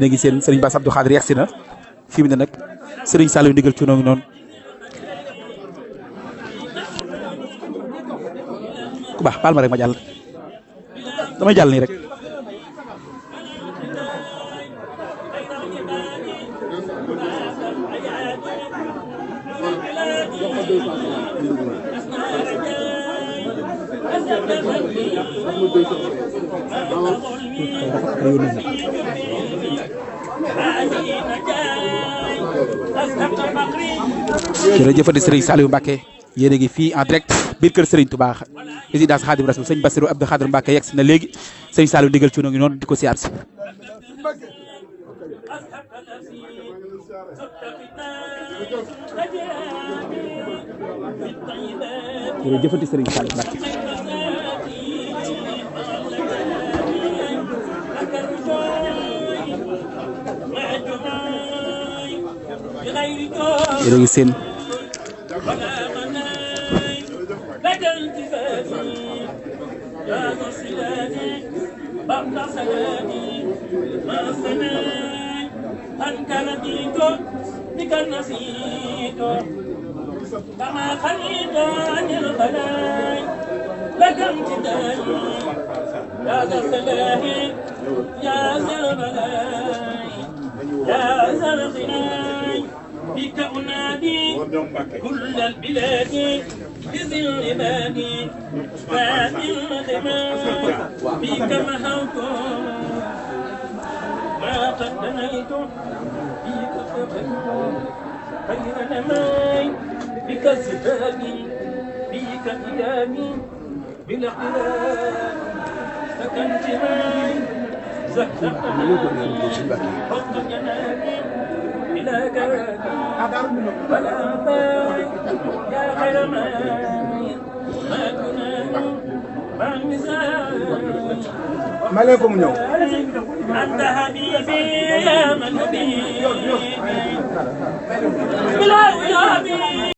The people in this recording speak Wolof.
léegi seen Serigne Bass Abdou Khadre yegsi na fi mu ne nag Serigne Saliou ndigal ci noonu noonu ku baax baal ma rek ma jàll damay jàll nii rek. jërëjëfati Serigne Saliou Mbacké yéen a ngi fii en direct biir kër Serigne Touba résidence Khadim Rasoul sëñ Bassirou Abdou Khadre Mbacké yegg si na léegi Serigne Saliou ndigal ci ngi noonu di ko siyaar si. jërëjëfati Serigne Saliou Mbacké. yéen a ngi seen بك أنادي كل البلاد بذي العباد فاتي الغمام بك محوت ما قدميت بك فقدت خير نماي بك سبابي بك إلامي بالاحتلال سكنت ماي زهزهني فوق جنابي بلا كرامي ولا باي يا خير ماي ما كنا مع المزاج مالكم اليوم أنت حبيبي يا من حبيبي بلا يا حبيبي